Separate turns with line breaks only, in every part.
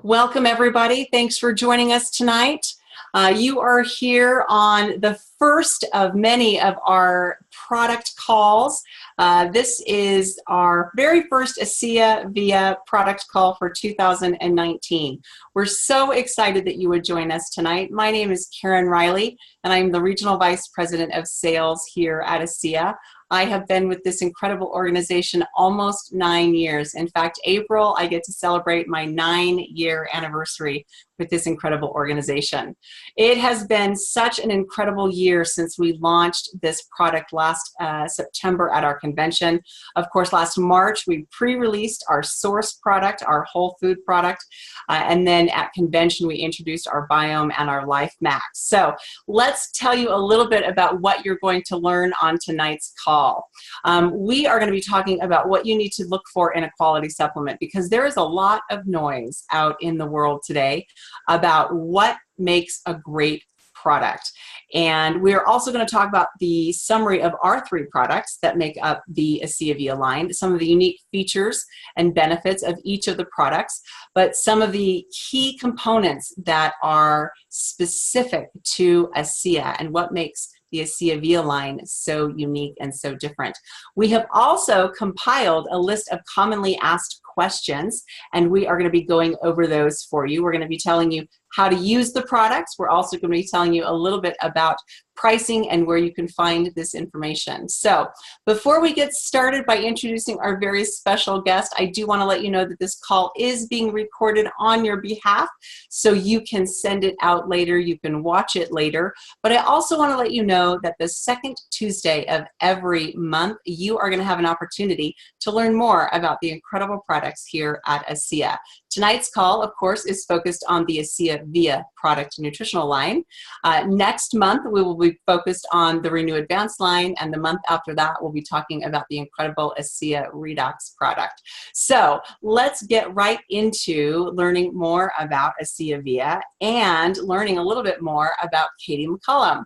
Welcome, everybody. Thanks for joining us tonight. You are here on the first of many of our product calls. This is our very first ASEA VIA product call for 2019. We're so excited that you would join us tonight. My name is Karen Riley, and I'm the Regional Vice President of Sales here at ASEA. I have been with this incredible organization almost 9 years. In fact, April, I get to celebrate my 9-year anniversary with this incredible organization. It has been such an incredible year since we launched this product last September at our convention. Of course, last March, we pre-released our Source product, our whole food product, and then at convention, we introduced our Biome and our Life Max. So let's tell you a little bit about what you're going to learn on tonight's call. We are going to be talking about what you need to look for in a quality supplement, because there is a lot of noise out in the world today about what makes a great product. And we're also going to talk about the summary of our 3 products that make up the ASEA VIA line, some of the unique features and benefits of each of the products, but some of the key components that are specific to ASEA and what makes the ASEA VIA line so unique and so different. We have also compiled a list of commonly asked questions, and we are going to be going over those for you. We're going to be telling you how to use the products. We're also going to be telling you a little bit about pricing and where you can find this information. So before we get started by introducing our very special guest, I do want to let you know that this call is being recorded on your behalf, so you can send it out later, you can watch it later. But I also want to let you know that the second Tuesday of every month, you are going to have an opportunity to learn more about the incredible products here at ASEA. Tonight's call, of course, is focused on the ASEA VIA product nutritional line. Next month, we will be focused on the Renew Advanced line, and the month after that, we'll be talking about the incredible ASEA Redox product. So let's get right into learning more about ASEA VIA and learning a little bit more about Katie McCullum.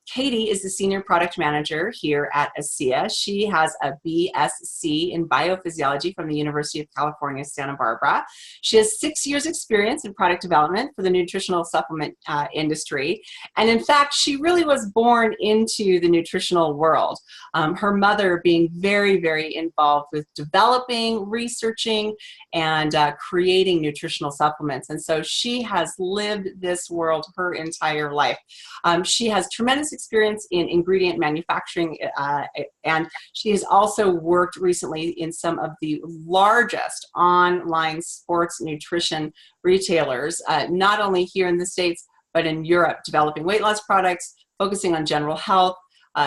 Katie is the Senior Product Manager here at ASEA. She has a BSc in Biophysiology from the University of California, Santa Barbara. She has 6 years experience in product development for the nutritional supplement industry. And in fact, she really was born into the nutritional world. Her mother being very, very involved with developing, researching, and creating nutritional supplements. And so she has lived this world her entire life. She has tremendous experience in ingredient manufacturing, and she has also worked recently in some of the largest online sports nutrition retailers, not only here in the States, but in Europe, developing weight loss products, focusing on general health.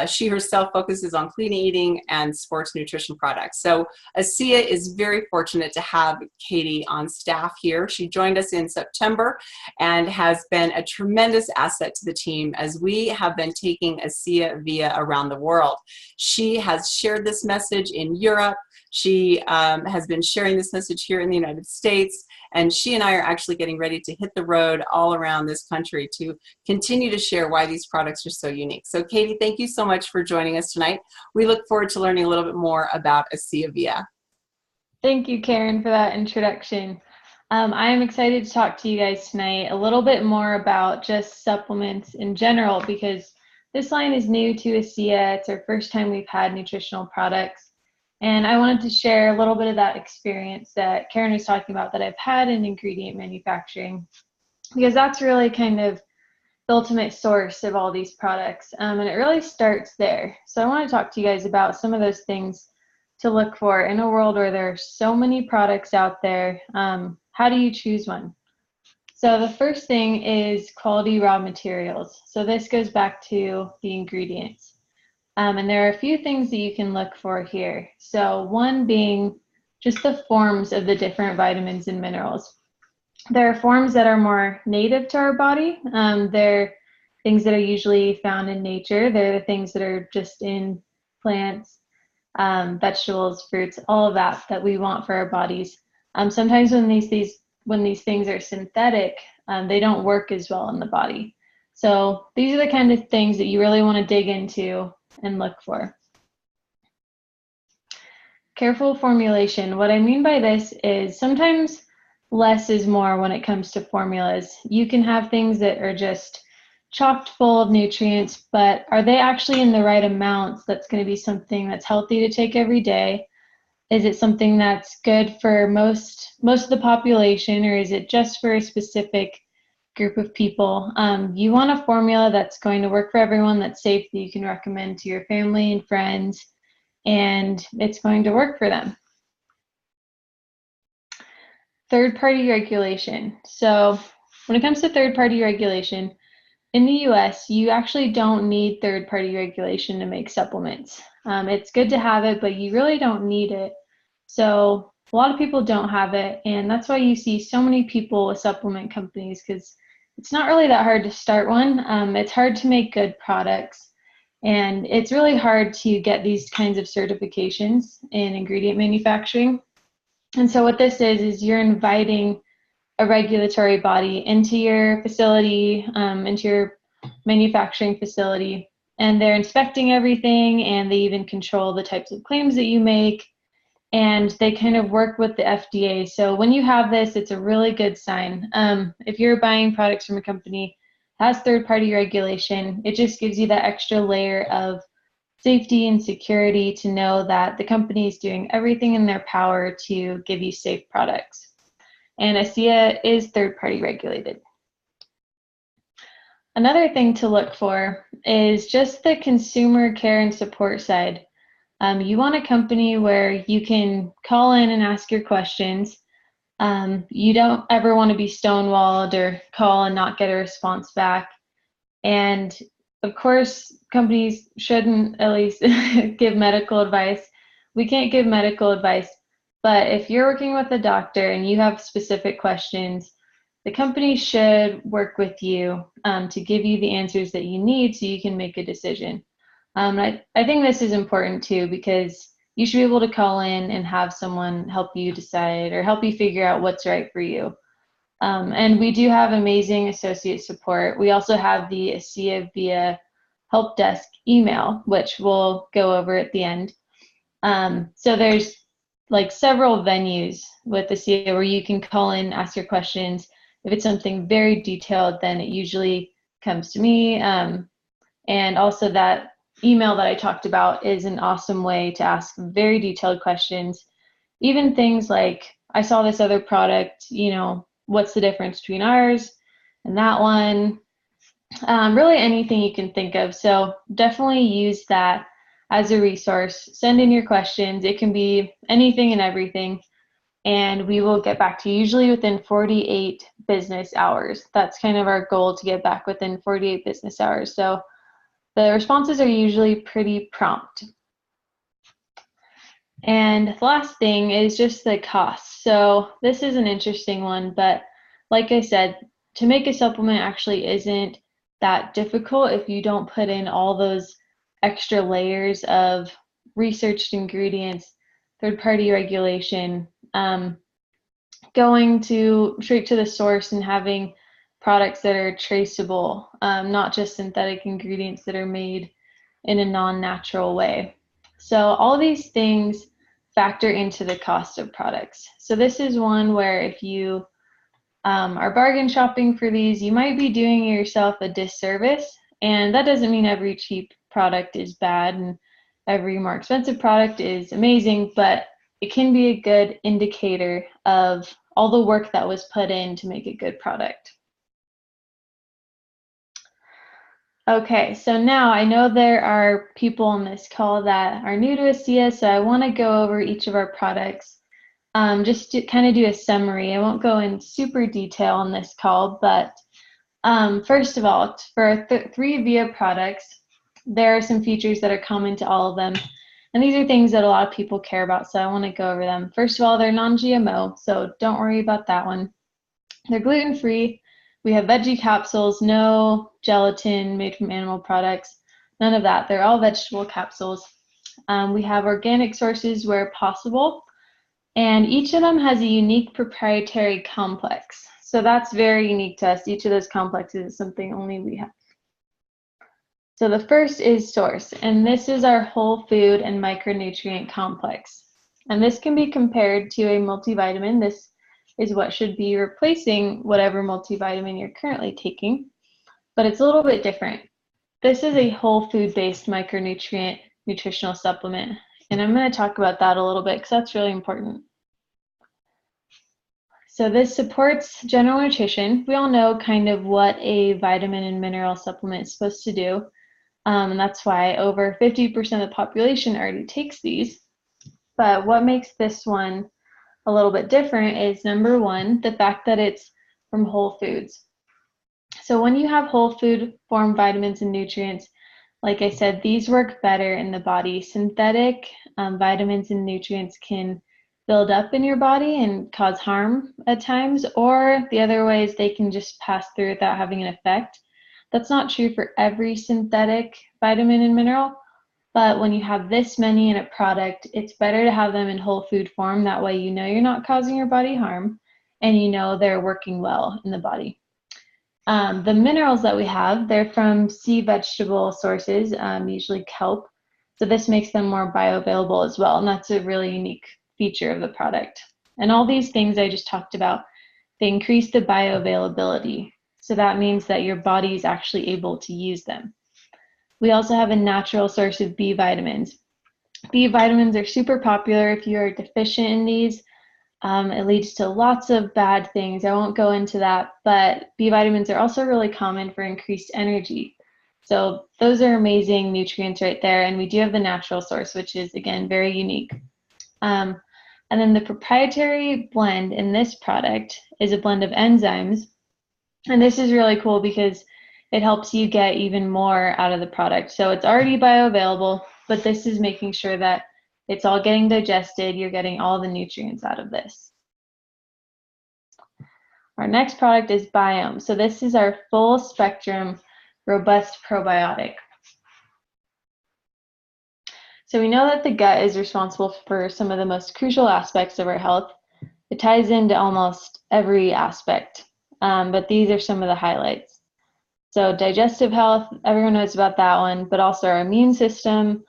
She herself focuses on clean eating and sports nutrition products. So ASEA is very fortunate to have Katie on staff here. She joined us in September and has been a tremendous asset to the team as we have been taking ASEA VIA around the world. She has shared this message in Europe. She has been sharing this message here in the United States, and she and I are actually getting ready to hit the road all around this country to continue to share why these products are so unique. So Katie, thank you so much for joining us tonight. We look forward to learning a little bit more about ASEA VIA.
Thank you, Karen, for that introduction. I am excited to talk to you guys tonight a little bit more about just supplements in general, because this line is new to ASEA. It's our first time we've had nutritional products. And I wanted to share a little bit of that experience that Karen was talking about that I've had in ingredient manufacturing, because that's really kind of the ultimate source of all these products. And it really starts there. So I want to talk to you guys about some of those things to look for in a world where there are so many products out there. How do you choose one? So the first thing is quality raw materials. So this goes back to the ingredients. And there are a few things that you can look for here. So one being just the forms of the different vitamins and minerals. There are forms that are more native to our body. They're things that are usually found in nature. They're the things that are just in plants, vegetables, fruits, all of that we want for our bodies. Sometimes when these things are synthetic, they don't work as well in the body. So these are the kind of things that you really want to dig into and look for. Careful formulation. What I mean by this is sometimes less is more when it comes to formulas. You can have things that are just chocked full of nutrients, but are they actually in the right amounts? That's going to be something that's healthy to take every day. Is it something that's good for most of the population, or is it just for a specific group of people? You want a formula that's going to work for everyone, that's safe, that you can recommend to your family and friends, and it's going to work for them. Third-party regulation. So when it comes to third-party regulation, in the US, you actually don't need third-party regulation to make supplements. It's good to have it, but you really don't need it. So a lot of people don't have it, and that's why you see so many people with supplement companies, because it's not really that hard to start one. It's hard to make good products, and it's really hard to get these kinds of certifications in ingredient manufacturing. And so what this is you're inviting a regulatory body into your facility, into your manufacturing facility, and they're inspecting everything, and they even control the types of claims that you make, and they kind of work with the FDA. So when you have this, it's a really good sign. If you're buying products from a company that has third-party regulation, it just gives you that extra layer of safety and security to know that the company is doing everything in their power to give you safe products. And ASEA is third-party regulated. Another thing to look for is just the consumer care and support side. You want a company where you can call in and ask your questions. You don't ever want to be stonewalled or call and not get a response back. And of course, companies shouldn't at least give medical advice. We can't give medical advice, but if you're working with a doctor and you have specific questions, the company should work with you to give you the answers that you need so you can make a decision. I think this is important too, because you should be able to call in and have someone help you decide or help you figure out what's right for you. And we do have amazing associate support. We also have the ASEA via help desk email, which we'll go over at the end. So there's like several venues with ASEA where you can call in, ask your questions. If it's something very detailed, then it usually comes to me. And also that email that I talked about is an awesome way to ask very detailed questions. Even things like, I saw this other product, what's the difference between ours and that one? Really anything you can think of. So definitely use that as a resource. Send in your questions. It can be anything and everything, and we will get back to you usually within 48 business hours. That's kind of our goal, to get back within 48 business hours. So the responses are usually pretty prompt. And the last thing is just the cost. So this is an interesting one, but like I said, to make a supplement actually isn't that difficult if you don't put in all those extra layers of researched ingredients, third-party regulation, going straight to the source and having products that are traceable, not just synthetic ingredients that are made in a non-natural way. So all these things factor into the cost of products. So this is one where if you are bargain shopping for these, you might be doing yourself a disservice. And that doesn't mean every cheap product is bad and every more expensive product is amazing, but it can be a good indicator of all the work that was put in to make a good product. Okay, so now I know there are people on this call that are new to ASEA, so I want to go over each of our products just to kind of do a summary. I won't go in super detail on this call, but first of all, for our 3 VIA products, there are some features that are common to all of them. And these are things that a lot of people care about, so I want to go over them. First of all, they're non-GMO, so don't worry about that one. They're gluten-free. We have veggie capsules, no gelatin made from animal products, none of that. They're all vegetable capsules. We have organic sources where possible, and each of them has a unique proprietary complex. So that's very unique to us. Each of those complexes is something only we have. So the first is Source, and this is our whole food and micronutrient complex. And this can be compared to a multivitamin. This is what should be replacing whatever multivitamin you're currently taking, but it's a little bit different. This is a whole food-based micronutrient nutritional supplement, and I'm going to talk about that a little bit because that's really important. So this supports general nutrition. We all know kind of what a vitamin and mineral supplement is supposed to do, and that's why over 50% of the population already takes these. But what makes this one a little bit different is, number one, the fact that it's from whole foods. So when you have whole food form vitamins and nutrients, like I said, these work better in the body. Synthetic vitamins and nutrients can build up in your body and cause harm at times, or the other way is they can just pass through without having an effect. That's not true for every synthetic vitamin and mineral, but when you have this many in a product, it's better to have them in whole food form. That way you know you're not causing your body harm, and you know they're working well in the body. The minerals that we have, they're from sea vegetable sources, usually kelp. So this makes them more bioavailable as well, and that's a really unique feature of the product. And all these things I just talked about, they increase the bioavailability. So that means that your body is actually able to use them. We also have a natural source of B vitamins. B vitamins are super popular if you are deficient in these. It leads to lots of bad things. I won't go into that, but B vitamins are also really common for increased energy. So those are amazing nutrients right there, and we do have the natural source, which is, again, very unique. And then the proprietary blend in this product is a blend of enzymes, and this is really cool because it helps you get even more out of the product. So it's already bioavailable, but this is making sure that it's all getting digested. You're getting all the nutrients out of this. Our next product is Biome. So this is our full spectrum robust probiotic. So we know that the gut is responsible for some of the most crucial aspects of our health. It ties into almost every aspect, but these are some of the highlights. So digestive health, everyone knows about that one, but also our immune system.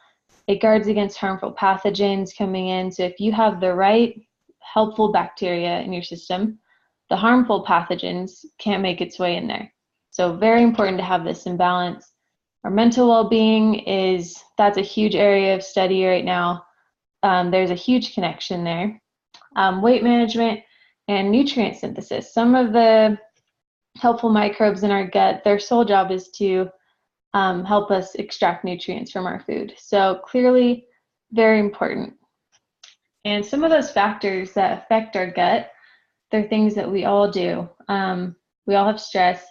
It guards against harmful pathogens coming in. So if you have the right helpful bacteria in your system, the harmful pathogens can't make its way in there. So very important to have this in balance. Our mental well-being that's a huge area of study right now. There's a huge connection there. Weight management and nutrient synthesis. Some of the helpful microbes in our gut, their sole job is to help us extract nutrients from our food. So clearly very important. And some of those factors that affect our gut, they're things that we all do. We all have stress.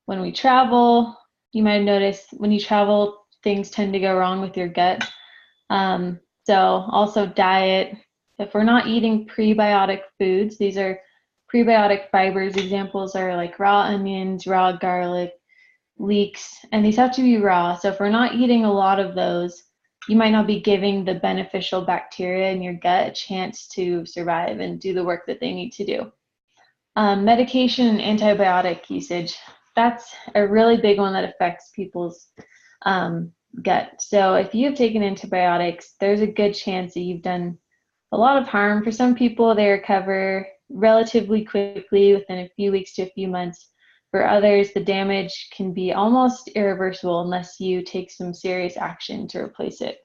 When we travel, you might have noticed when you travel, things tend to go wrong with your gut. So also diet. If we're not eating prebiotic foods, these are prebiotic fibers. Examples are like raw onions, raw garlic, leeks, and these have to be raw. So if we're not eating a lot of those, you might not be giving the beneficial bacteria in your gut a chance to survive and do the work that they need to do. Medication and antibiotic usage, that's a really big one that affects people's gut. So if you've taken antibiotics, there's a good chance that you've done a lot of harm. For some people, they recover relatively quickly within a few weeks to a few months. For others, the damage can be almost irreversible unless you take some serious action to replace it.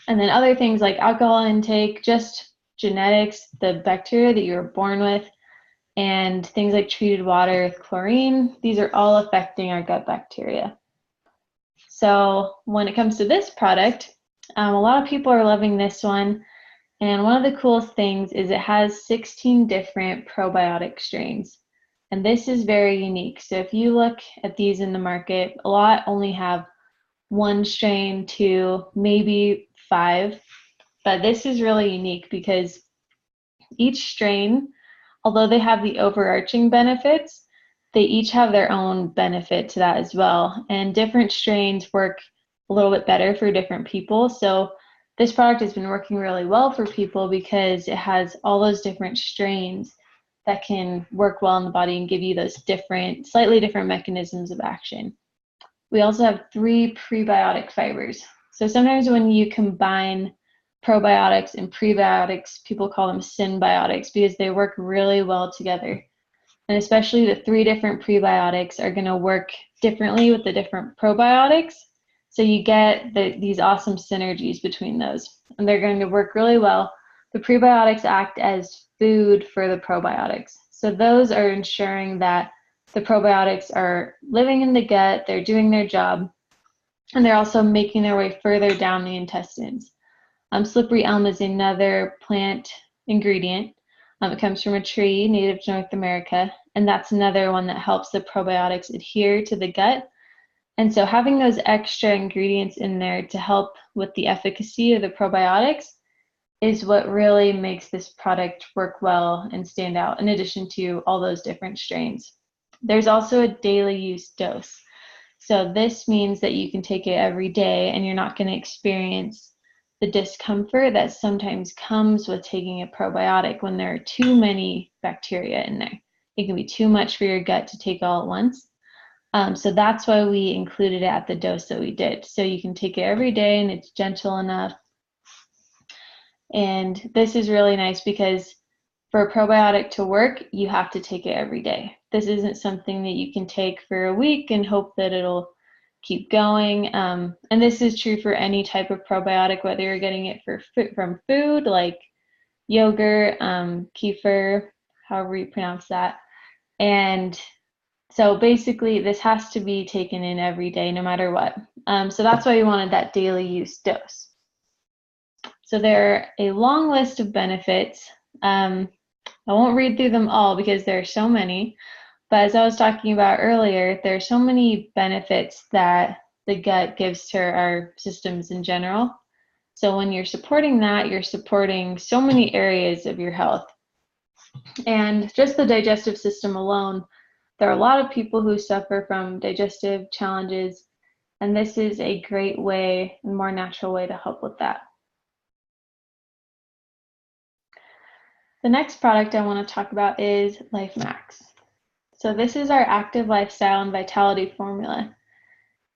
And then other things like alcohol intake, just genetics, the bacteria that you were born with, and things like treated water with chlorine, these are all affecting our gut bacteria. So when it comes to this product, a lot of people are loving this one. And one of the coolest things is it has 16 different probiotic strains. And this is very unique. So if you look at these in the market, a lot only have one strain, two, maybe 5. But this is really unique because each strain, although they have the overarching benefits, they each have their own benefit to that as well. And different strains work a little bit better for different people. So this product has been working really well for people because it has all those different strains that can work well in the body and give you those different, slightly different mechanisms of action. We also have 3 prebiotic fibers. So sometimes when you combine probiotics and prebiotics. People call them symbiotics because they work really well together. And especially the 3 different prebiotics are going to work differently with the different probiotics. So you get these awesome synergies between those, and they're going to work really well. The prebiotics act as food for the probiotics. So those are ensuring that the probiotics are living in the gut, they're doing their job, and they're also making their way further down the intestines. Slippery elm is another plant ingredient. It comes from a tree native to North America, and that's another one that helps the probiotics adhere to the gut. And so having those extra ingredients in there to help with the efficacy of the probiotics is what really makes this product work well and stand out, in addition to all those different strains. There's also a daily use dose. So this means that you can take it every day and you're not going to experience the discomfort that sometimes comes with taking a probiotic when there are too many bacteria in there. It can be too much for your gut to take all at once. So that's why we included it at the dose that we did. So you can take it every day and it's gentle enough. And this is really nice because for a probiotic to work, you have to take it every day. This isn't something that you can take for a week and hope that it'll keep going. And this is true for any type of probiotic, whether you're getting it from food like yogurt, kefir, however you pronounce that. And so basically this has to be taken in every day no matter what. So that's why we wanted that daily use dose. So there are a long list of benefits. I won't read through them all because there are so many, but as I was talking about earlier, there are so many benefits that the gut gives to our systems in general. So when you're supporting that, you're supporting so many areas of your health. And just the digestive system alone, there are a lot of people who suffer from digestive challenges, and this is a great way, a more natural way to help with that. The next product I want to talk about is Life Max. So this is our active lifestyle and vitality formula.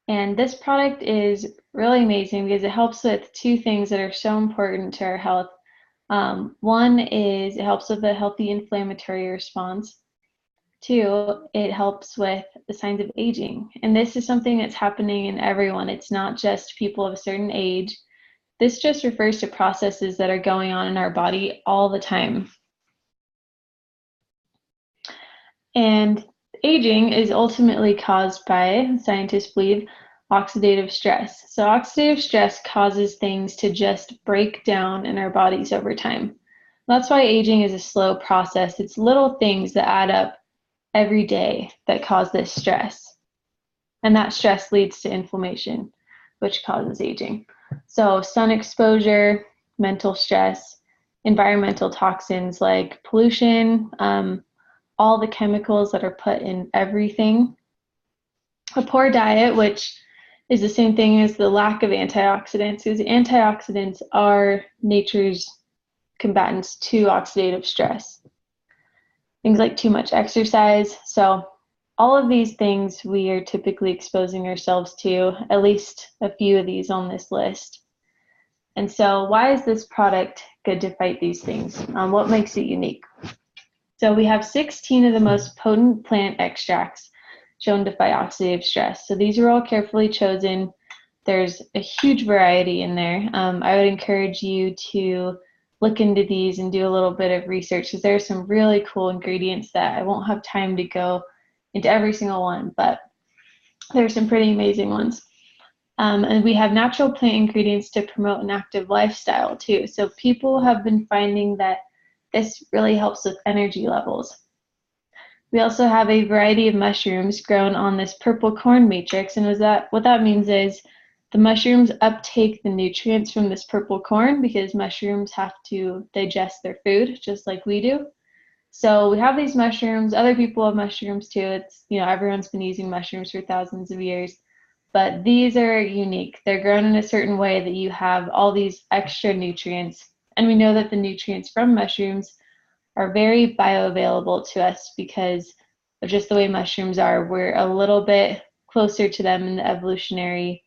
And this product is really amazing because it helps with 2 things that are so important to our health. One is it helps with a healthy inflammatory response. 2, it helps with the signs of aging. And this is something that's happening in everyone. It's not just people of a certain age. This just refers to processes that are going on in our body all the time. And aging is ultimately caused by, scientists believe, oxidative stress. So oxidative stress causes things to just break down in our bodies over time. That's why aging is a slow process. It's little things that add up every day that cause this stress. And that stress leads to inflammation, which causes aging. So sun exposure, mental stress, environmental toxins like pollution, all the chemicals that are put in everything. A poor diet, which is the same thing as the lack of antioxidants, because antioxidants are nature's combatants to oxidative stress. Things like too much exercise. So all of these things we are typically exposing ourselves to, at least a few of these on this list. And so why is this product good to fight these things? What makes it unique? So we have 16 of the most potent plant extracts shown to fight oxidative stress. So these are all carefully chosen. There's a huge variety in there. I would encourage you to look into these and do a little bit of research because there are some really cool ingredients that I won't have time to go into every single one, but there's some pretty amazing ones. And we have natural plant ingredients to promote an active lifestyle too. So people have been finding that this really helps with energy levels. We also have a variety of mushrooms grown on this purple corn matrix, and what that means is the mushrooms uptake the nutrients from this purple corn because mushrooms have to digest their food just like we do. So we have these mushrooms. Other people have mushrooms too. It's, everyone's been using mushrooms for thousands of years, but these are unique. They're grown in a certain way that you have all these extra nutrients. And we know that the nutrients from mushrooms are very bioavailable to us because of just the way mushrooms are. We're a little bit closer to them in the evolutionary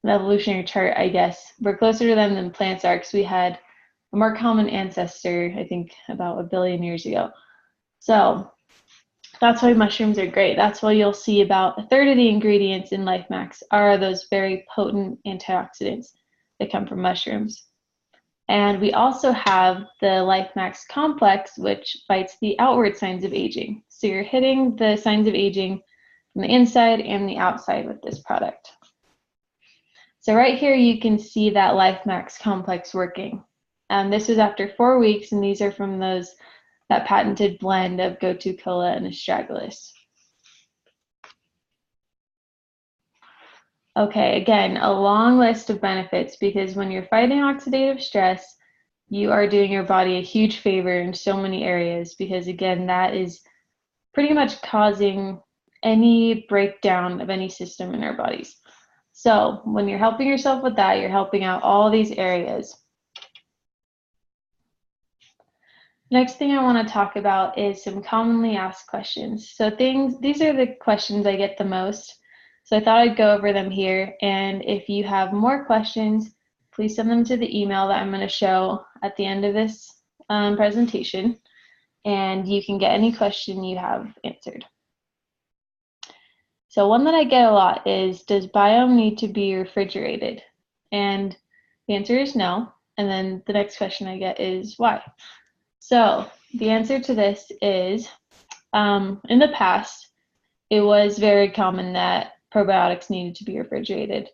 evolutionary chart, I guess, we're closer to them than plants are because we had a more common ancestor, I think, about 1 billion years ago. So that's why mushrooms are great. That's why you'll see about 1/3 of the ingredients in LifeMax are those very potent antioxidants that come from mushrooms. And we also have the LifeMax complex, which fights the outward signs of aging. So you're hitting the signs of aging from the inside and the outside with this product. So right here, you can see that LifeMax complex working. This was after 4 weeks, and these are from that patented blend of Gotu kola and astragalus. Okay, again, a long list of benefits, because when you're fighting oxidative stress, you are doing your body a huge favor in so many areas, because again, that is pretty much causing any breakdown of any system in our bodies. So when you're helping yourself with that, you're helping out all these areas. Next thing I want to talk about is some commonly asked questions. So these are the questions I get the most. So I thought I'd go over them here. And if you have more questions, please send them to the email that I'm going to show at the end of this presentation. And you can get any question you have answered. So one that I get a lot is, does biome need to be refrigerated? And the answer is no. And then the next question I get is why? So the answer to this is, in the past, it was very common that probiotics needed to be refrigerated.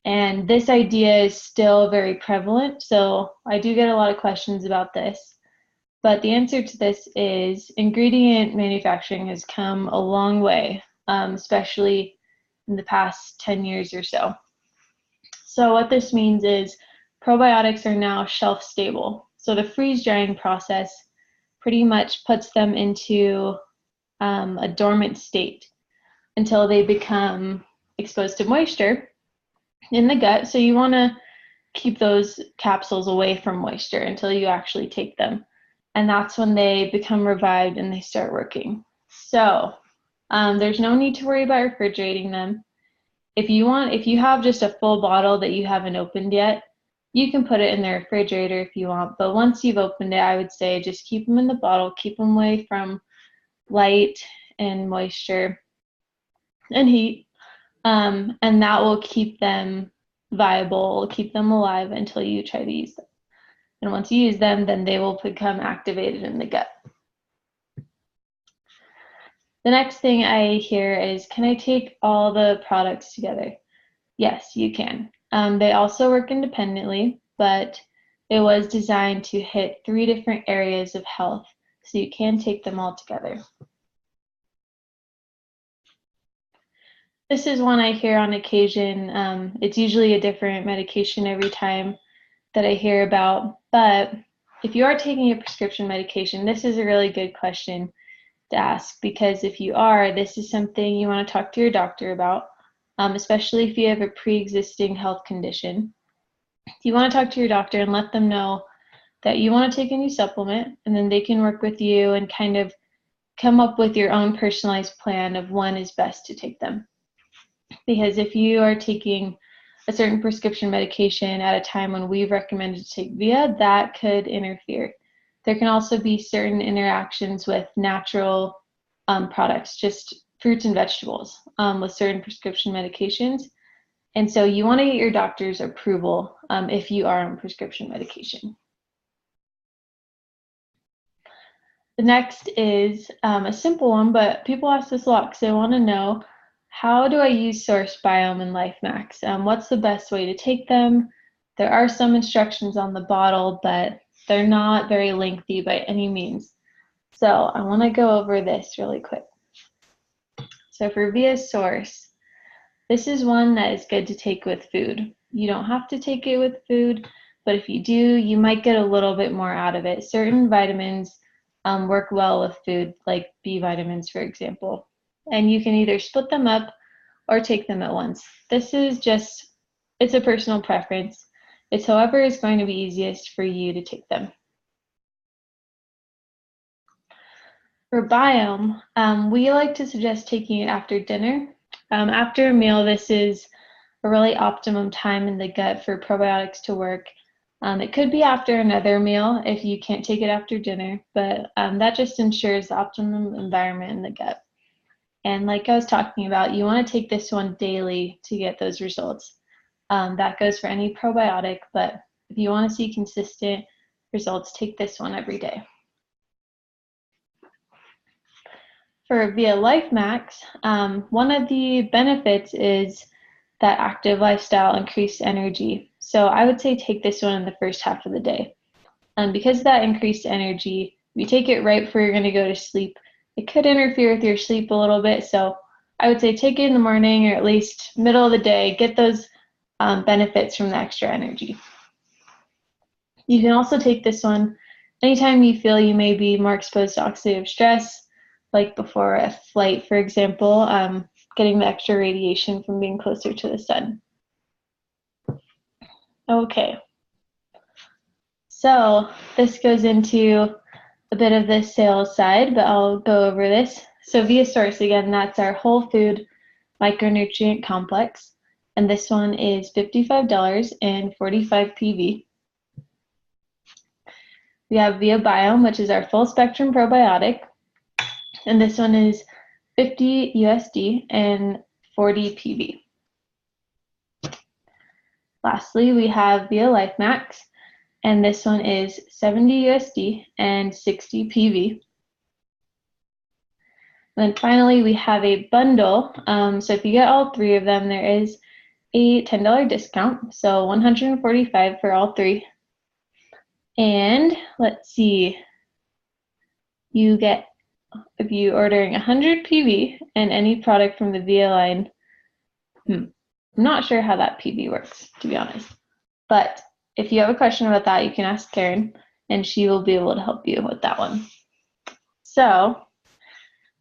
And this idea is still very prevalent. So I do get a lot of questions about this. But the answer to this is ingredient manufacturing has come a long way, especially in the past 10 years or so. So what this means is probiotics are now shelf stable. So the freeze drying process pretty much puts them into a dormant state until they become exposed to moisture in the gut. So you want to keep those capsules away from moisture until you actually take them. And that's when they become revived and they start working. So there's no need to worry about refrigerating them. If you have just a full bottle that you haven't opened yet, you can put it in the refrigerator if you want. But once you've opened it, I would say just keep them in the bottle, keep them away from light and moisture and heat. And that will keep them viable, keep them alive until you try to use them. And once you use them, then they will become activated in the gut. The next thing I hear is, can I take all the products together? Yes, you can. They also work independently, but it was designed to hit 3 different areas of health, so you can take them all together. This is one I hear on occasion. It's usually a different medication every time that I hear about, but if you are taking a prescription medication, this is a really good question to ask, because if you are, this is something you want to talk to your doctor about, especially if you have a pre-existing health condition. You want to talk to your doctor and let them know that you want to take a new supplement, and then they can work with you and kind of come up with your own personalized plan of when is best to take them. Because if you are taking a certain prescription medication at a time when we've recommended to take via, that could interfere. There can also be certain interactions with natural products, just fruits and vegetables, with certain prescription medications. And so you want to get your doctor's approval if you are on prescription medication. The next is a simple one, but people ask this a lot because they want to know, how do I use Source Biome and LifeMax? What's the best way to take them? There are some instructions on the bottle, but they're not very lengthy by any means. So I want to go over this really quick. So for Via Source, this is one that is good to take with food. You don't have to take it with food, but if you do, you might get a little bit more out of it. Certain vitamins work well with food, like B vitamins, for example. And you can either split them up or take them at once. This is just, it's a personal preference. It's however is going to be easiest for you to take them. For Biome, we like to suggest taking it after dinner. After a meal, this is a really optimum time in the gut for probiotics to work. It could be after another meal if you can't take it after dinner, but that just ensures the optimum environment in the gut. And like I was talking about, you want to take this one daily to get those results. That goes for any probiotic, but if you want to see consistent results, take this one every day. For Via Life Max, one of the benefits is that active lifestyle increased energy. So I would say take this one in the first half of the day. Because of that increased energy, if you take it right before you're going to go to sleep, it could interfere with your sleep a little bit. So I would say take it in the morning or at least middle of the day, get those benefits from the extra energy. You can also take this one anytime you feel you may be more exposed to oxidative stress, like before a flight, for example, getting the extra radiation from being closer to the sun. Okay, so this goes into a bit of the sales side, but I'll go over this. So Via Source, again, that's our whole food micronutrient complex, and this one is $55 and 45 PV. We have Via Biome, which is our full spectrum probiotic, and this one is 50 USD and 40 PV. Lastly, we have Via Life Max, and this one is 70 USD and 60 PV. And then finally, we have a bundle. So if you get all three of them, there is a $10 discount, so $145 for all three. And let's see, you get, if you ordering 100 PV and any product from the Via line, I'm not sure how that PV works, to be honest. But if you have a question about that, you can ask Karen, and she will be able to help you with that one. So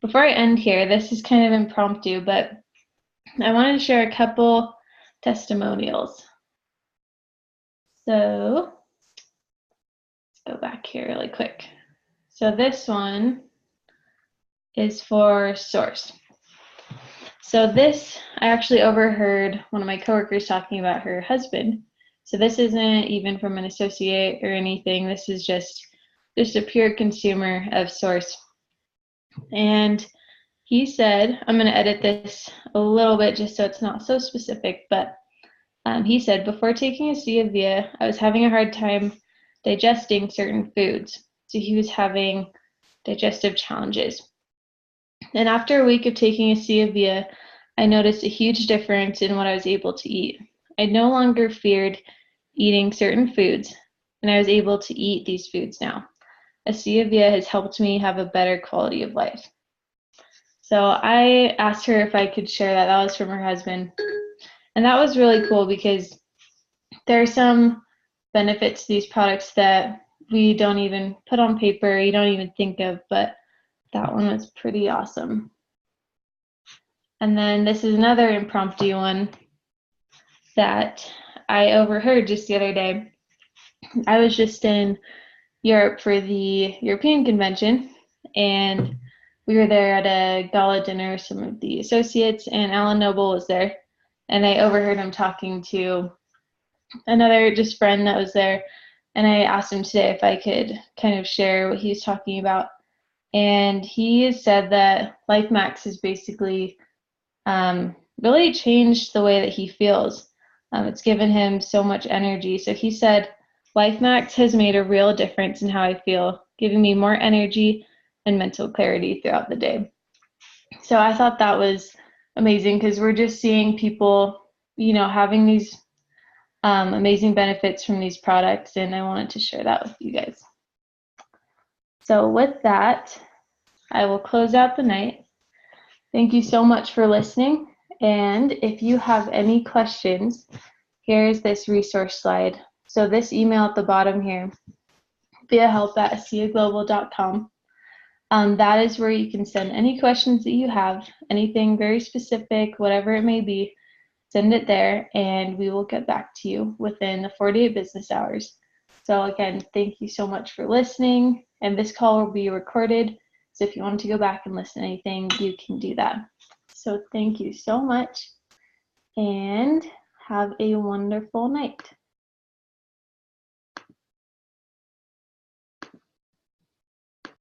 before I end here, this is kind of impromptu, but I wanted to share a couple testimonials. So let's go back here really quick. So this one is for Source. So this, I actually overheard one of my coworkers talking about her husband. So this isn't even from an associate or anything. This is just a pure consumer of Source. And he said, I'm going to edit this a little bit just so it's not so specific, but he said, before taking ASEA Via, I was having a hard time digesting certain foods. So he was having digestive challenges. And after a week of taking ASEA Via, I noticed a huge difference in what I was able to eat. I no longer feared eating certain foods, and I was able to eat these foods now. ASEA Via has helped me have a better quality of life. So I asked her if I could share that. That was from her husband. And that was really cool because there are some benefits to these products that we don't even put on paper, you don't even think of, but that one was pretty awesome. And then this is another impromptu one that I overheard just the other day. I was just in Europe for the European convention, and we were there at a gala dinner with some of the associates, and Alan Noble was there. And I overheard him talking to another just friend that was there, and I asked him today if I could kind of share what he was talking about. And he said that Life Max has basically really changed the way that he feels. It's given him so much energy. So he said, Life Max has made a real difference in how I feel, giving me more energy and mental clarity throughout the day. So I thought that was amazing because we're just seeing people, you know, having these amazing benefits from these products, and I wanted to share that with you guys. So with that, I will close out the night. Thank you so much for listening, and if you have any questions, here's this resource slide. So this email at the bottom here, viahelp@aseaglobal.com. That is where you can send any questions that you have, anything very specific, whatever it may be, send it there, and we will get back to you within the 48 business hours. So again, thank you so much for listening, and this call will be recorded, so if you want to go back and listen to anything, you can do that. So thank you so much, and Have a wonderful night.